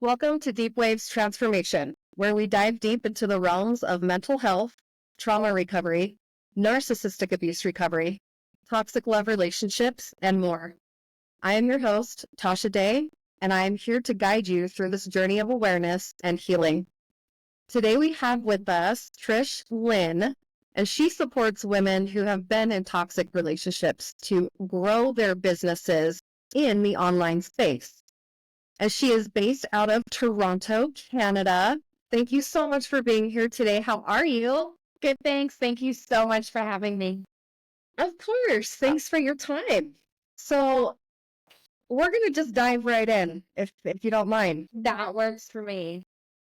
Welcome to Deep Waves Transformation, where we dive deep into the realms of mental health, trauma recovery, narcissistic abuse recovery, toxic love relationships, and more. I am your host, Tasha Day, and I am here to guide you through this journey of awareness and healing. Today we have with us Trish Lynn, and she supports women who have been in toxic relationships to grow their businesses in the online space. As she is based out of Toronto, Canada. Thank you so much for being here today. How are you? Good, thanks. Thank you so much for having me. Of course. Thanks for your time. So we're going to just dive right in, if you don't mind. That works for me.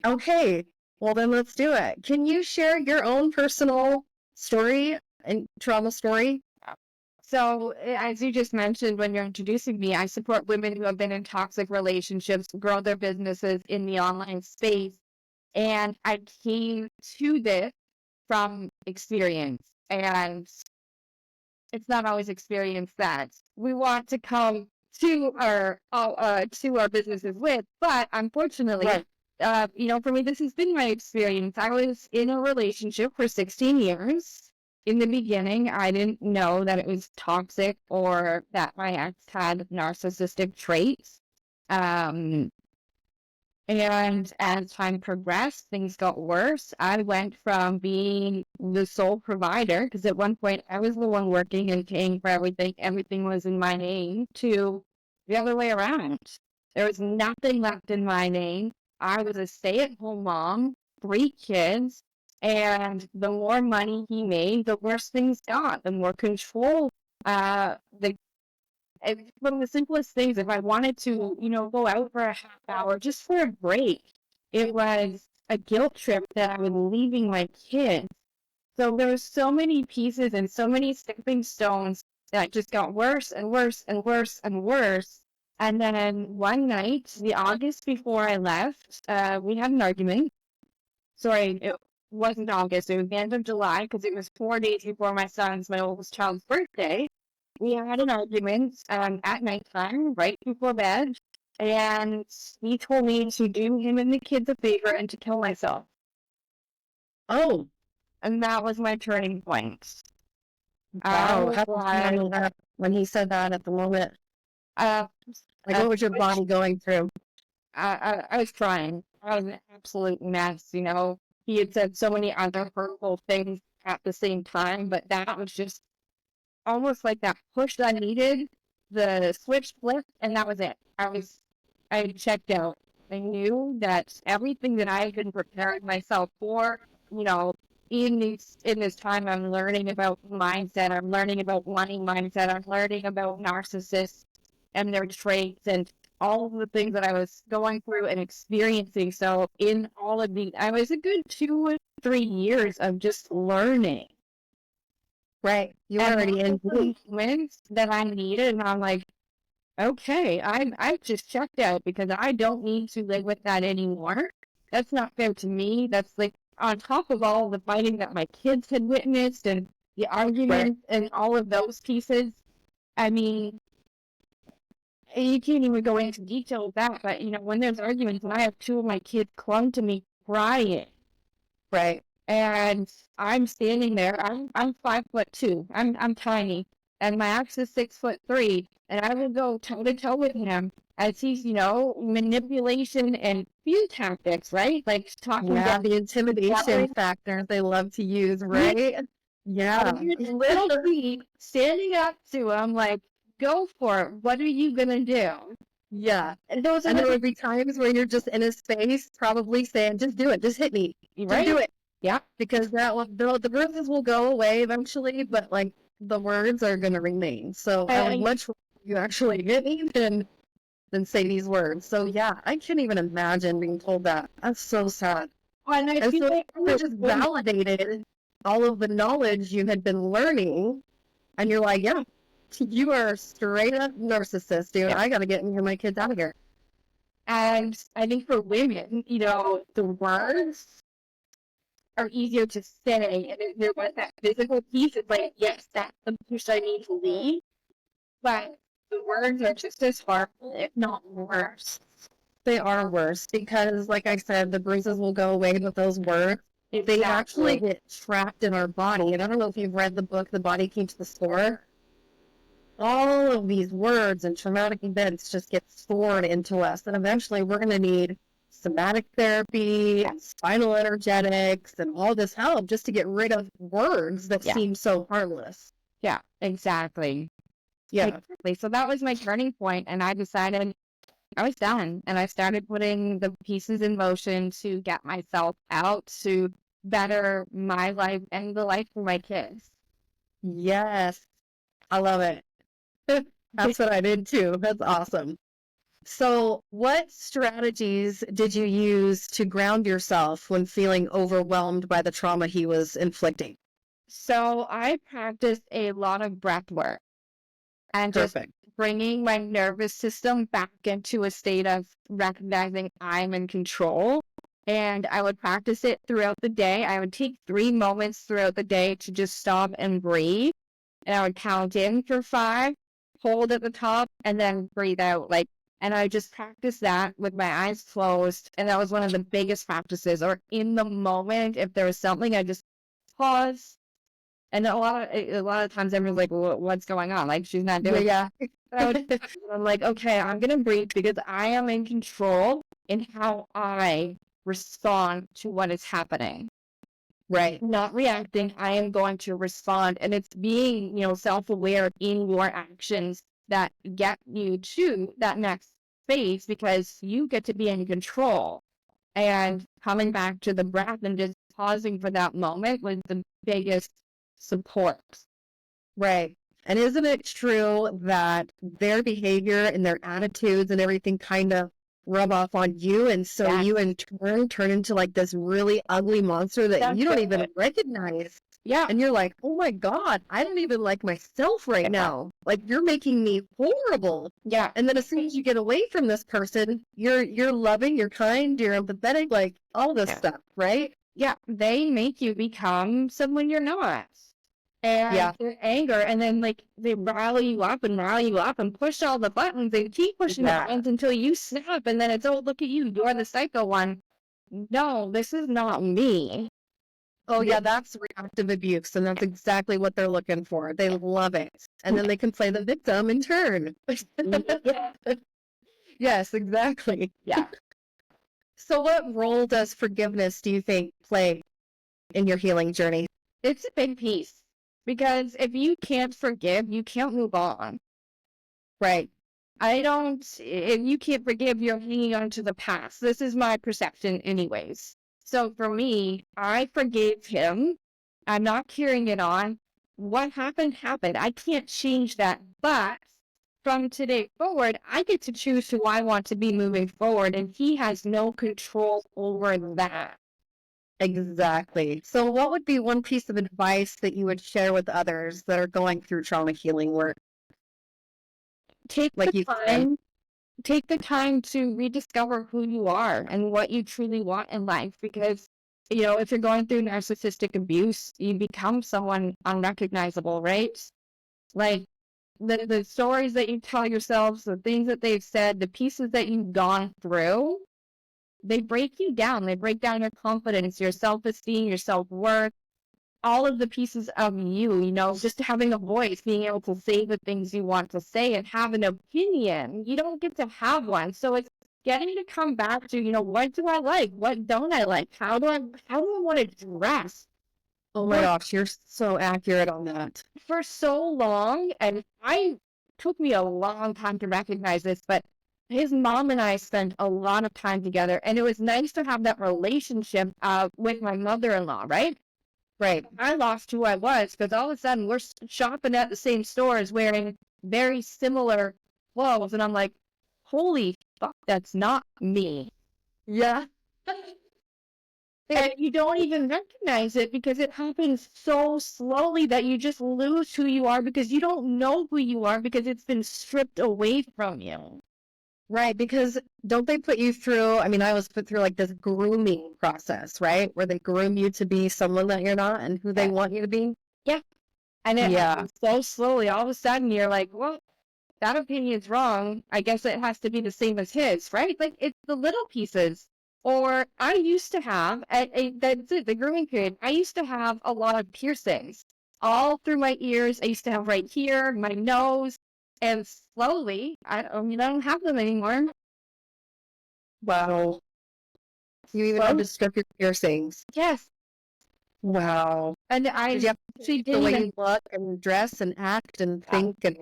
Okay. Well, then let's do it. Can you share your own personal story and trauma story? So, as you just mentioned when you're introducing me, I support women who have been in toxic relationships, grow their businesses in the online space. And I came to this from experience. And it's not always experience that we want to come to our businesses with, but unfortunately, for me, this has been my experience. I was in a relationship for 16 years. In the beginning, I didn't know that it was toxic or that my ex had narcissistic traits. And as time progressed, things got worse. I went from being the sole provider, because at one point I was the one working and paying for everything. Everything was in my name, to the other way around. There was nothing left in my name. I was a stay-at-home mom, 3 kids, and the more money he made, the worse things got, the more control. From the simplest things, if I wanted to, go out for a half hour just for a break, it was a guilt trip that I was leaving my kids. So there was so many pieces and so many stepping stones that just got worse and worse and worse and worse. And then one night, the August before I left, we had an argument. Sorry, it wasn't August. It was the end of July, because it was 4 days before my oldest child's birthday. We had an argument at nighttime, right before bed, and he told me to do him and the kids a favor and to kill myself. Oh. And that was my turning point. Wow. How did you handle that when he said that at the moment? What was your body going through? I was crying. I was an absolute mess, He had said so many other hurtful things at the same time, but that was just almost like that push that I needed. The switch flipped, and that was it. I had checked out. I knew that everything that I had been preparing myself for, in this time, I'm learning about mindset, I'm learning about money mindset, I'm learning about narcissists and their traits and all of the things that I was going through and experiencing. So in all of these, I was a good 2 or 3 years of just learning. Right. You were already in moments that I needed, and I'm like, okay, I've just checked out, because I don't need to live with that anymore. That's not fair to me. That's like on top of all the fighting that my kids had witnessed and the arguments and all of those pieces. I mean, you can't even go into detail with that, but when there's arguments and I have 2 of my kids clung to me crying. Right. And I'm standing there. I'm 5'2". I'm tiny, and my ex is 6'3", and I would go toe to toe with him as he's manipulation and few tactics, right? Like talking about the intimidation factor they love to use, right? Yeah. Little feet standing up to him, like, go for it. What are you gonna do? Yeah. And there would be times where you're just in a space, probably saying, "Just do it. Just hit me. Just do it." Yeah, because the bruises will go away eventually, but like the words are going to remain. So I would much rather you actually hit me than say these words. So yeah, I can't even imagine being told that. That's so sad. And I feel like it just validated all of the knowledge you had been learning, and you're like, yeah, you are a straight up narcissist, dude. I got to get me and my kids out of here. And I think for women, the words are easier to say, and there was that physical piece. It's like, yes, that's the push I need to leave, but the words are just as harmful, if not worse. They are worse because, like I said, the bruises will go away, but those words, they actually get trapped in our body. And I don't know if you've read the book, The Body Keeps the Score. All of these words and traumatic events just get stored into us. And eventually we're going to need somatic therapy, and spinal energetics, and all this help just to get rid of words that seem so harmless. Yeah, exactly. Yeah. Exactly. So that was my turning point, and I decided I was done. And I started putting the pieces in motion to get myself out to better my life and the life for my kids. Yes. I love it. That's what I did too. That's awesome. So, what strategies did you use to ground yourself when feeling overwhelmed by the trauma he was inflicting? So I practiced a lot of breath work and just Perfect. bringing my nervous system back into a state of recognizing I'm in control. And I would practice it throughout the day. I would take 3 moments throughout the day to just stop and breathe. And I would count in for 5, hold at the top, and then breathe out. And I just practiced that with my eyes closed. And that was one of the biggest practices. Or in the moment, if there was something, I just pause. And a lot of times everyone's like, well, what's going on? Like, she's not doing Yeah. I'm like, okay, I'm going to breathe because I am in control in how I respond to what is happening. Right. Not reacting. I am going to respond. And it's being, self-aware in your actions that get you to that next phase because you get to be in control. And coming back to the breath and just pausing for that moment was the biggest support. Right. And isn't it true that their behavior and their attitudes and everything kind of rub off on you? And so you in turn into like this really ugly monster that you don't even recognize. Yeah. And you're like, oh my God, I don't even like myself right now. Like, you're making me horrible. Yeah. And then as soon as you get away from this person, you're loving, you're kind, you're empathetic, like all this stuff, right? Yeah. They make you become someone you're not. And their anger, and then they rally you up and push all the buttons and keep pushing the buttons until you snap, and then it's, oh, look at you, you're the psycho one. No, this is not me. Oh yeah, that's reactive abuse, and that's exactly what they're looking for. They love it. And then they can play the victim in turn. Yes, exactly. Yeah. So what role does forgiveness, do you think, play in your healing journey? It's a big piece. Because if you can't forgive, you can't move on. Right. If you can't forgive, you're hanging on to the past. This is my perception anyways. So for me, I forgave him. I'm not carrying it on. What happened, happened. I can't change that. But from today forward, I get to choose who I want to be moving forward. And he has no control over that. Exactly. So what would be one piece of advice that you would share with others that are going through trauma healing work? Take the time to rediscover who you are and what you truly want in life. Because, if you're going through narcissistic abuse, you become someone unrecognizable, right? Like the stories that you tell yourselves, the things that they've said, the pieces that you've gone through, they break you down. They break down your confidence, your self-esteem, your self-worth, all of the pieces of you, just having a voice, being able to say the things you want to say and have an opinion. You don't get to have one. So it's getting to come back to, what do I like? What don't I like? How do I want to dress? Oh my gosh, you're so accurate on that. For so long, and took me a long time to recognize this, but his mom and I spent a lot of time together, and it was nice to have that relationship with my mother-in-law, right? Right. I lost who I was because all of a sudden we're shopping at the same stores wearing very similar clothes. And I'm like, holy fuck, that's not me. Yeah. And you don't even recognize it because it happens so slowly that you just lose who you are because you don't know who you are because it's been stripped away from you. Right, because don't they put you through, I was put through like this grooming process, right? Where they groom you to be someone that you're not and who they want you to be? Yeah. And it happens so slowly. All of a sudden you're like, well, that opinion is wrong. I guess it has to be the same as his, right? Like, it's the little pieces. Or I used to have, that's it, the grooming period, I used to have a lot of piercings all through my ears. I used to have right here, my nose, and slowly, I don't have them anymore. Wow. You even had to strip your piercings. Yes. Wow. And Did I you have to she change the didn't way even you look and dress and act and think and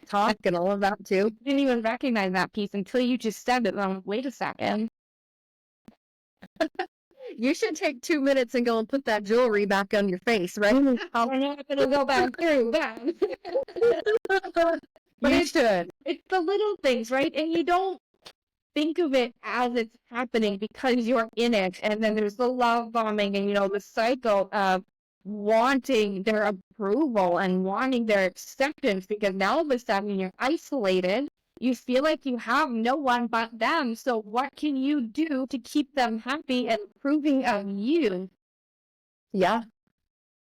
talk and all of that too? didn't even recognize that piece until you just said it. And I'm like, wait a second. You should take 2 minutes and go and put that jewelry back on your face, right? I'm not gonna go back through that. But You should. it's the little things, right? And you don't think of it as it's happening because you're in it. And then there's the love bombing and, the cycle of wanting their approval and wanting their acceptance, because now all of a sudden you're isolated. You feel like you have no one but them. So what can you do to keep them happy and approving of you? Yeah.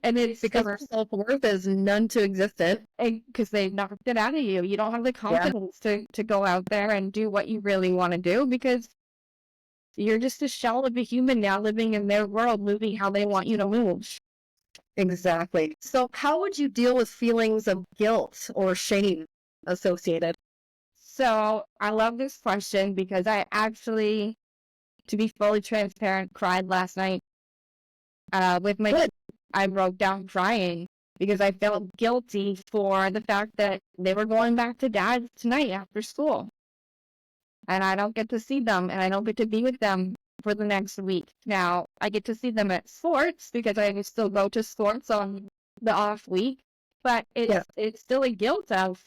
And it's Because our self-worth is none to existent. because they knocked it out of you. You don't have the confidence to go out there and do what you really want to do, because you're just a shell of a human now living in their world, moving how they want you to move. Exactly. So how would you deal with feelings of guilt or shame associated? So I love this question because I actually, to be fully transparent, cried last night with my kids. I broke down crying because I felt guilty for the fact that they were going back to dad tonight after school. And I don't get to see them, and I don't get to be with them for the next week. Now, I get to see them at sports because I still go to sports on the off week, but it's still a guilt of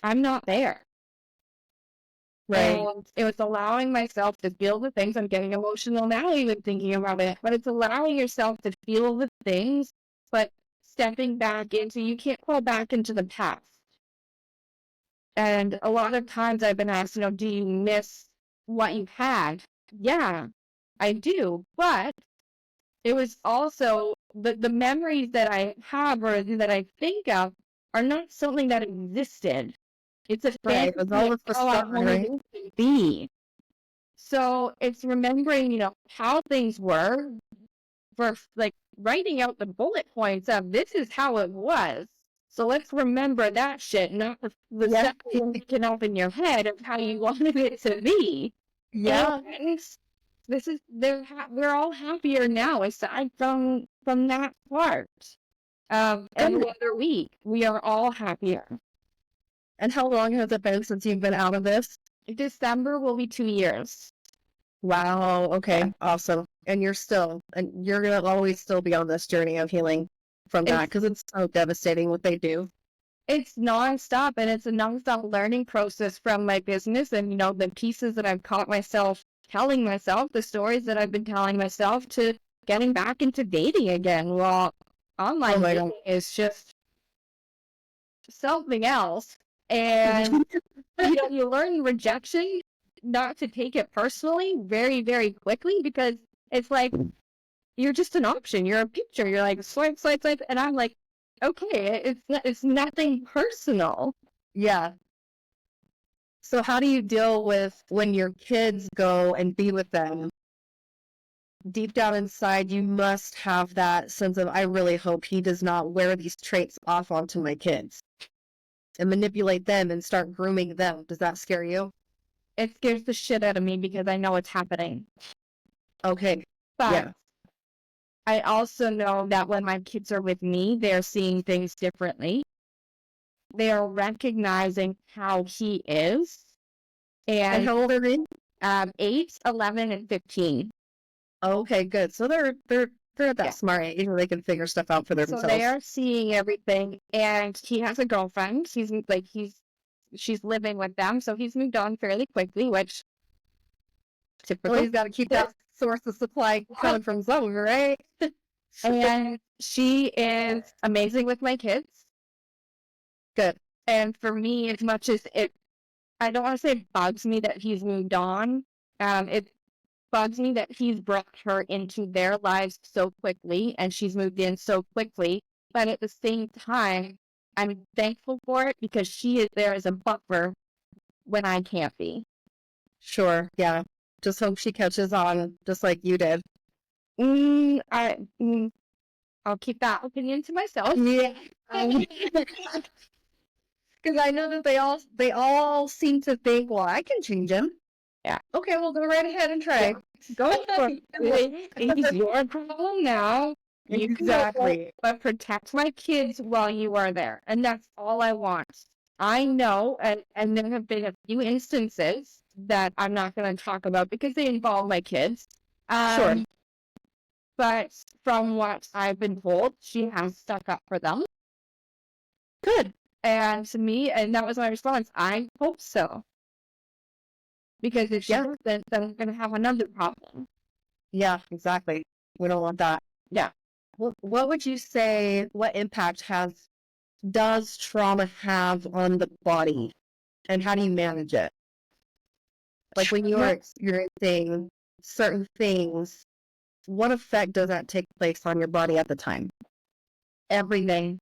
I'm not there. Right. And it was allowing myself to feel the things. I'm getting emotional now even thinking about it, but it's allowing yourself to feel the things, but stepping back into, you can't fall back into the past. And a lot of times I've been asked, do you miss what you had? Yeah, I do. But it was also the memories that I have or that I think of are not something that existed. It's a Right. fantasy It was all of the how I stuff, wanted right? it to be. So it's remembering, how things were, for like writing out the bullet points of this is how it was. So let's remember that shit, not the stuff you're making up in your head of how you wanted it to be. Yeah. And this is we're all happier now aside from that part. Every other week we are all happier. And how long has it been since you've been out of this? December will be 2 years. Wow. Okay. Awesome. And you're going to always still be on this journey of healing from that, because it's so devastating what they do. It's nonstop, and it's a nonstop learning process from my business and, the pieces that I've caught myself telling myself, the stories that I've been telling myself, to getting back into dating again. Well, online dating is just something else. And, you learn rejection, not to take it personally very, very quickly, because it's like, you're just an option. You're a picture. You're like, swipe, swipe, swipe. And I'm like, okay, it's nothing personal. Yeah. So how do you deal with when your kids go and be with them? Deep down inside, you must have that sense of, I really hope he does not wear these traits off onto my kids and manipulate them and start grooming them. Does that scare you? It scares the shit out of me because I know it's happening. Okay. But I also know that when my kids are with me, they're seeing things differently. They are recognizing how he is. And how old are they? 8, 11, and 15. Okay, good. So they're at that smart age where they can figure stuff out for themselves. So they are seeing everything, and he has a girlfriend. She's living with them, so he's moved on fairly quickly, which typical. Well, he's got to keep that source of supply coming from somewhere, right? And she is amazing with my kids. Good. And for me, as much as I don't want to say it bugs me that he's moved on. It bugs me that he's brought her into their lives so quickly and she's moved in so quickly. But at the same time, I'm thankful for it because she is there as a buffer when I can't be. Sure. Yeah. Just hope she catches on just like you did. I'll keep that opinion to myself. Yeah. Because I know that they all seem to think, well, I can change him. Yeah. Okay, well, go right ahead and try. Go for it. It's your problem now. You can go, Exactly. but protect my kids while you are there. And that's all I want. I know, and there have been a few instances that I'm not going to talk about because they involve my kids. Sure. But from what I've been told, she has stuck up for them. Good. And to me, and that was my response, I hope so. Because if she doesn't, then I'm going to have another problem. Yeah, exactly. We don't want that. Yeah. What would you say, what impact does trauma have on the body? And how do you manage it? Like when you are experiencing certain things, what effect does that take place on your body at the time? Everything.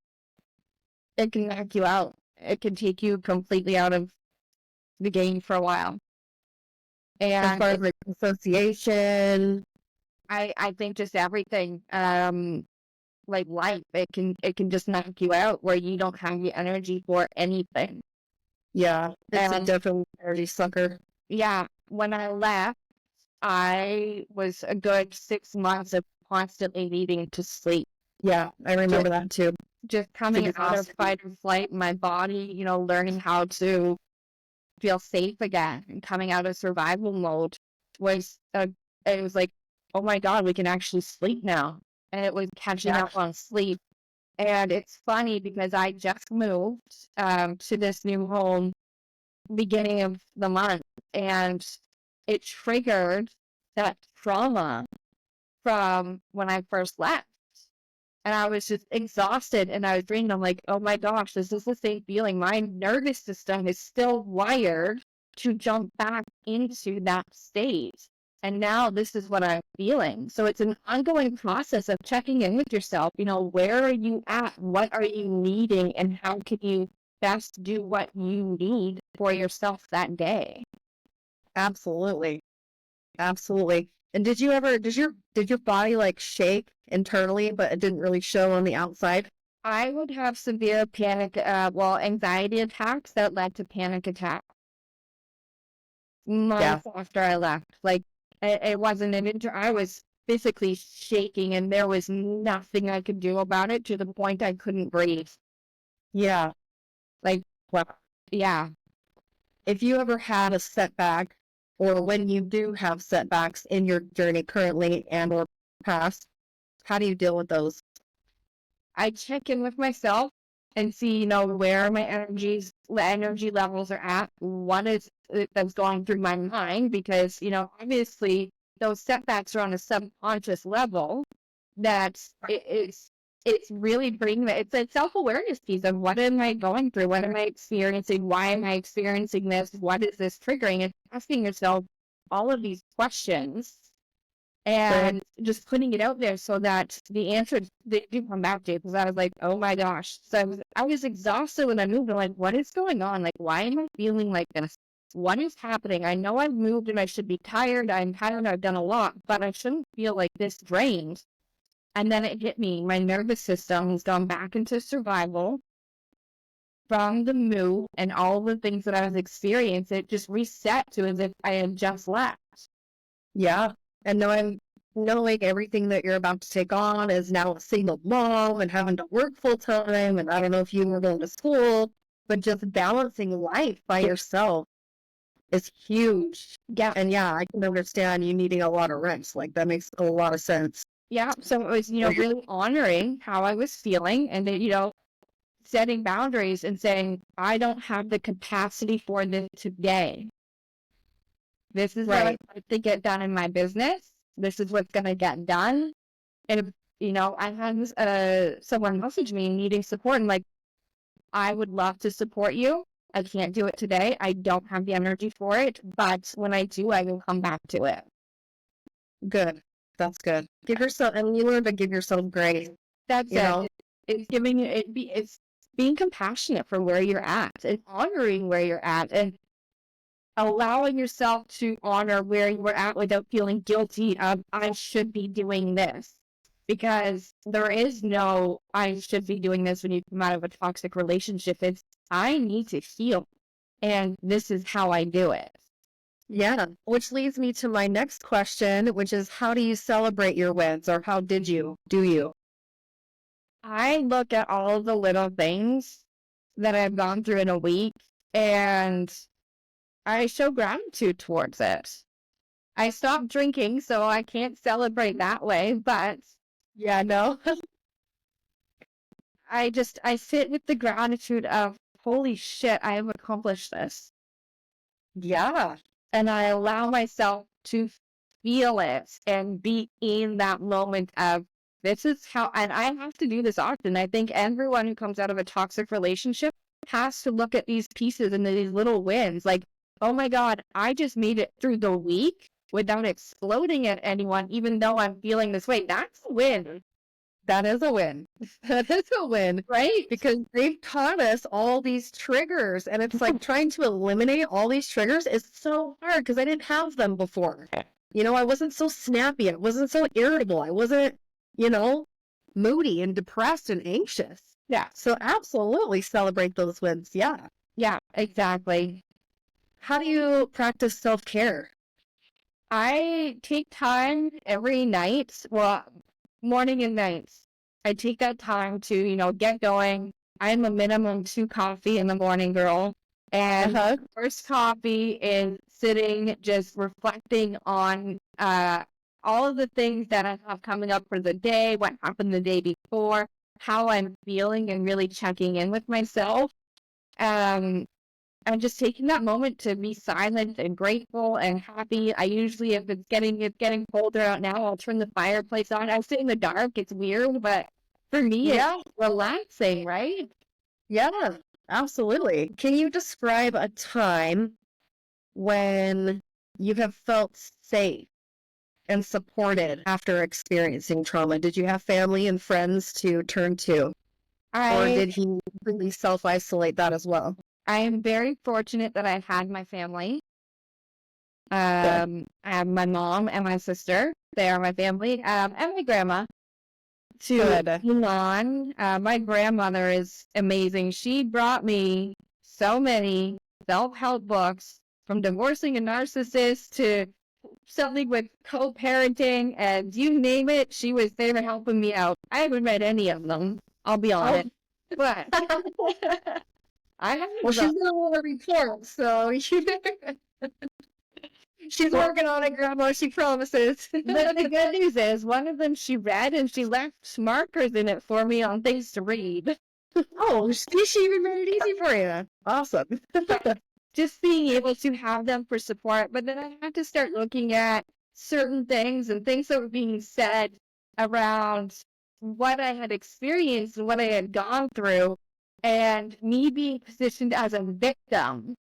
It can knock you out. It can take you completely out of the game for a while. And as far as like association, I think just everything. Like life, it can just knock you out where you don't have the energy for anything. Yeah, it's a definitely energy sucker. Yeah, when I left, I was a good 6 months of constantly needing to sleep. Yeah, I remember that too. Just coming out of fight or flight, my body, learning how to feel safe again and coming out of survival mode it was like, oh my God, we can actually sleep now. And it was catching up on sleep. And it's funny because I just moved to this new home beginning of the month, and it triggered that trauma from when I first left. And I was just exhausted, and I was dreaming, I'm like, oh my gosh, this is the same feeling. My nervous system is still wired to jump back into that state. And now this is what I'm feeling. So it's an ongoing process of checking in with yourself. Where are you at? What are you needing? And how can you best do what you need for yourself that day? Absolutely. Absolutely. And did your body like shake internally, but it didn't really show on the outside? I would have severe anxiety attacks that led to panic attacks months after I left. Like, it wasn't I was physically shaking, and there was nothing I could do about it, to the point I couldn't breathe. Yeah. Like, Wow. Yeah. If you ever had a setback, or when you do have setbacks in your journey currently and or past, how do you deal with those? I check in with myself and see, where my energy levels are at, what is that's going through my mind, because, obviously those setbacks are on a subconscious level. It's really bringing it's a self-awareness piece of, what am I going through? What am I experiencing? Why am I experiencing this? What is this triggering? And asking yourself all of these questions and just putting it out there so that the answers, they do come back to you. Because I was like, oh my gosh. So I was exhausted when I moved. I'm like, what is going on? Like, why am I feeling like this? What is happening? I know I've moved and I should be tired. I'm tired. I've done a lot, but I shouldn't feel like this drained. And then it hit me. My nervous system has gone back into survival from the move, and all the things that I was experiencing. It just reset to as if I had just left. Yeah. And knowing everything that you're about to take on is now a single mom and having to work full time. And I don't know if you were going to school, but just balancing life by yourself is huge. Yeah. And yeah, I can understand you needing a lot of rest. Like, that makes a lot of sense. Yeah. So it was, really honoring how I was feeling, and then, setting boundaries and saying, I don't have the capacity for this today. This is what I have to get done in my business. This is what's going to get done. And, I had someone message me needing support, and like, I would love to support you. I can't do it today. I don't have the energy for it, but when I do, I will come back to it. Good. That's good. Give yourself, and you learn to give yourself grace. That's it. It's giving it's being compassionate for where you're at and honoring where you're at and allowing yourself to honor where you were at without feeling guilty of, I should be doing this. Because there is no, I should be doing this when you come out of a toxic relationship. It's, I need to heal. And this is how I do it. Yeah, which leads me to my next question, which is how do you celebrate your wins, or how did you? Do you? I look at all of the little things that I've gone through in a week and I show gratitude towards it. I stopped drinking, so I can't celebrate that way, but Yeah, no. I sit with the gratitude of, holy shit, I have accomplished this. Yeah. And I allow myself to feel it and be in that moment of, this is how, and I have to do this often. I think everyone who comes out of a toxic relationship has to look at these pieces and these little wins. Like, oh my God, I just made it through the week without exploding at anyone, even though I'm feeling this way. That's a win. That is a win. That is a win, right? Because they've taught us all these triggers, and it's like trying to eliminate all these triggers is so hard because I didn't have them before. You know, I wasn't so snappy. I wasn't so irritable. I wasn't, moody and depressed and anxious. Yeah. So absolutely celebrate those wins. Yeah. Yeah, exactly. How do you practice self-care? I take time every night, well, morning and nights. I take that time to, get going. I'm a minimum 2 coffee in the morning girl. And first coffee is sitting, just reflecting on all of the things that I have coming up for the day, what happened the day before, how I'm feeling, and really checking in with myself. I'm just taking that moment to be silent and grateful and happy. I usually, if it's getting colder out now, I'll turn the fireplace on. I sit in the dark. It's weird, but for me, it's relaxing, right? Yeah, absolutely. Can you describe a time when you have felt safe and supported after experiencing trauma? Did you have family and friends to turn to? Or did he really self-isolate that as well? I am very fortunate that I had my family. I have my mom and my sister. They are my family. And my grandma. My grandmother is amazing. She brought me so many self-help books, from divorcing a narcissist to something with co-parenting, and you name it, she was there helping me out. I haven't read any of them, I'll be honest. But well, she's gonna want to report, so she's working on it, Grandma. She promises. But the good news is, one of them she read, and she left markers in it for me on things to read. Oh, she even made it easy for you. Awesome. Just being able to have them for support, but then I had to start looking at certain things and things that were being said around what I had experienced and what I had gone through, and me being positioned as a victim.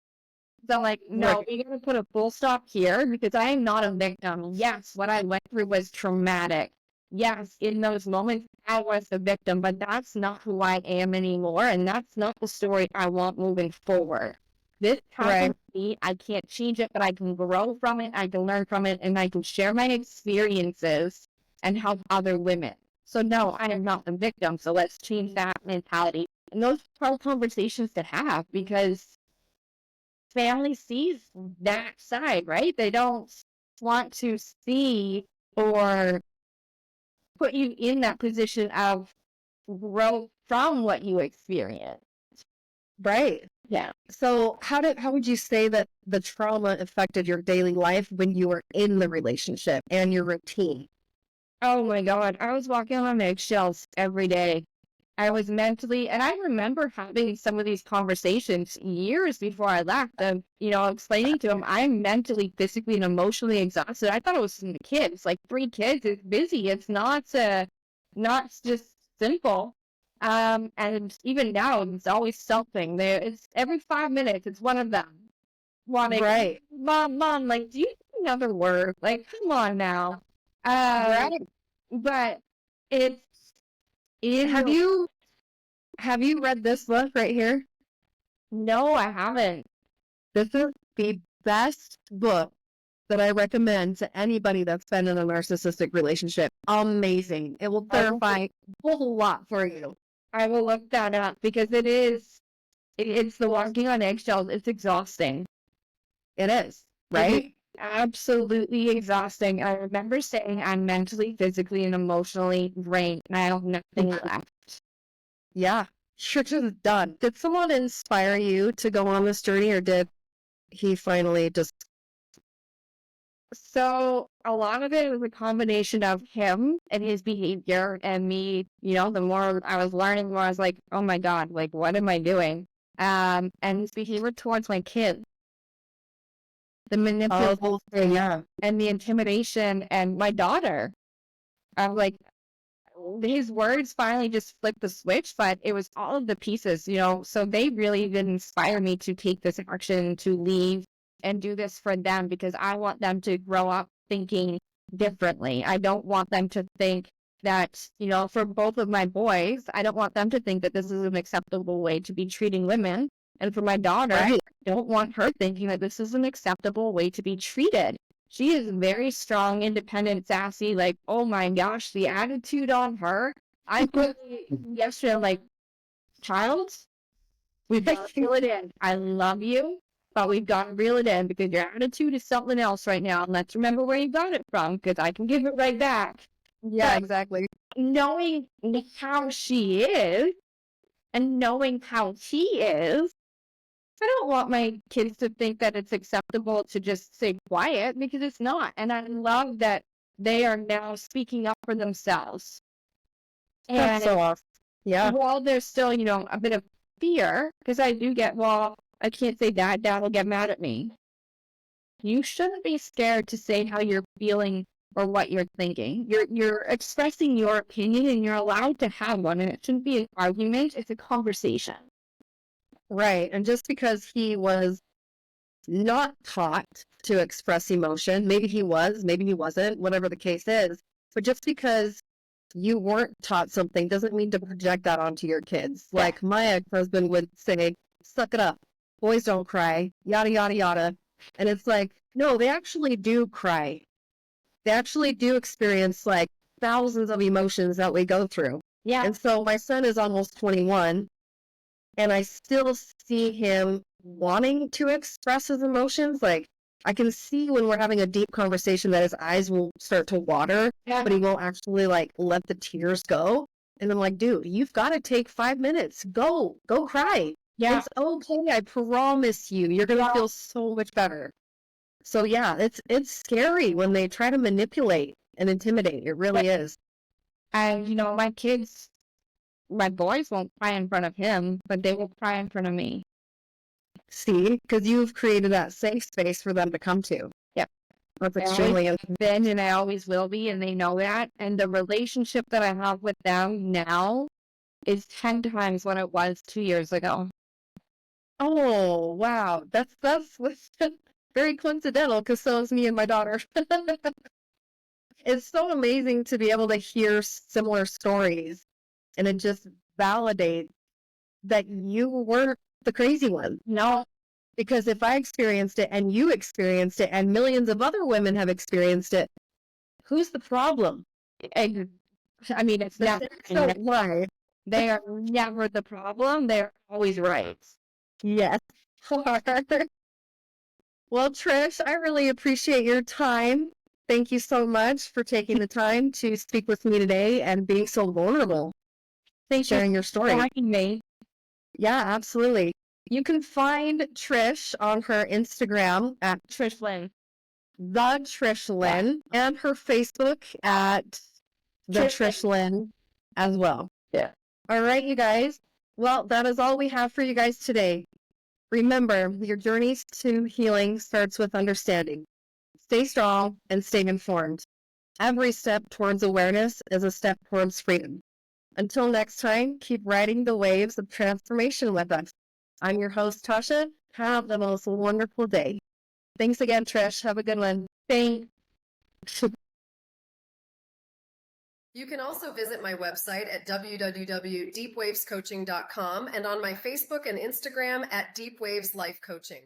So I'm like, no, we gotta put a full stop here, because I am not a victim. Yes, what I went through was traumatic. Yes, in those moments, I was the victim, but that's not who I am anymore, and that's not the story I want moving forward. This happened to me. I can't change it, but I can grow from it, I can learn from it, and I can share my experiences and help other women. So no, I am not the victim, so let's change that mentality. And those are hard conversations to have, because family sees that side, right? They don't want to see or put you in that position of growth from what you experience. Right. Yeah. So how would you say that the trauma affected your daily life when you were in the relationship and your routine? Oh my God. I was walking on eggshells every day. I was mentally, and I remember having some of these conversations years before I left, of, explaining to him, I'm mentally, physically, and emotionally exhausted. I thought it was from the kids, like 3 kids. It's busy. It's not just simple. And even now, it's always something there. It's every 5 minutes, it's one of them wanting, mom, like, do you have another word? Like, come on now. But have you Have you read this book right here? No, I haven't. This is the best book that I recommend to anybody that's been in a narcissistic relationship. Amazing. It will clarify a whole lot for you. I will look that up because it's the walking on eggshells. It's exhausting. It is, right? Absolutely exhausting. I remember saying I'm mentally, physically, and emotionally drained, and I have nothing left. Yeah, you're just done. Did someone inspire you to go on this journey, or did he finally just... So a lot of it was a combination of him and his behavior and me, the more I was learning, the more I was like, oh my God, like, what am I doing? And his behavior towards my kids, the manipulation yeah. and the intimidation and my daughter. I'm like, his words finally just flipped the switch, but it was all of the pieces, so they really did inspire me to take this action, to leave and do this for them, because I want them to grow up thinking differently. I don't want them to think that, for both of my boys, I don't want them to think that this is an acceptable way to be treating women. And for my daughter, Right. I don't want her thinking that this is an acceptable way to be treated. She is very strong, independent, sassy. Like, oh my gosh, the attitude on her. I put yesterday, I'm like, child, we've got to reel it in. I love you, but we've got to reel it in because your attitude is something else right now. And let's remember where you got it from, because I can give it right back. Yeah, But exactly. knowing how she is and knowing how he is, I don't want my kids to think that it's acceptable to just stay quiet, because it's not. And I love that they are now speaking up for themselves. That's so awesome. Yeah. While there's still, a bit of fear, because I do get, well, I can't say that, Dad will get mad at me. You shouldn't be scared to say how you're feeling or what you're thinking. You're expressing your opinion, and you're allowed to have one, and it shouldn't be an argument, it's a conversation. Right. And just because he was not taught to express emotion, maybe he was, maybe he wasn't, whatever the case is, but just because you weren't taught something doesn't mean to project that onto your kids. Yeah. Like my ex-husband would say, suck it up, boys don't cry, yada, yada, yada. And it's like, no, they actually do cry. They actually do experience like thousands of emotions that we go through. Yeah. And so my son is almost 21, and I still see him wanting to express his emotions. Like, I can see when we're having a deep conversation that his eyes will start to water, but he won't actually like let the tears go. And I'm like, dude, you've got to take 5 minutes. Go cry. Yeah. It's okay. I promise you, you're going to feel so much better. So yeah, it's scary when they try to manipulate and intimidate. It really is. And, my boys won't cry in front of him, but they will cry in front of me. See, because you've created that safe space for them to come to. Yep. That's extremely important. Been, and I always will be, and they know that. And the relationship that I have with them now is 10 times what it was 2 years ago. Oh, wow. That's very coincidental, because so is me and my daughter. It's so amazing to be able to hear similar stories, and it just validates that you weren't the crazy one. No. Because if I experienced it and you experienced it and millions of other women have experienced it, who's the problem? I mean, it's never. So why? They are never the problem. They're always right. Yes. Well, Trish, I really appreciate your time. Thank you so much for taking the time to speak with me today and being so vulnerable. Thanks for sharing your story. having me. Yeah, absolutely. You can find Trish on her Instagram at Trish Lynn. The Trish Lynn, and her Facebook at The Trish Lynn as well. Yeah. All right, you guys. Well, that is all we have for you guys today. Remember, your journeys to healing starts with understanding. Stay strong and stay informed. Every step towards awareness is a step towards freedom. Until next time, keep riding the waves of transformation with us. I'm your host, Tasha. Have the most wonderful day. Thanks again, Trish. Have a good one. Thanks. You can also visit my website at www.deepwavescoaching.com and on my Facebook and Instagram at Deep Waves Life Coaching.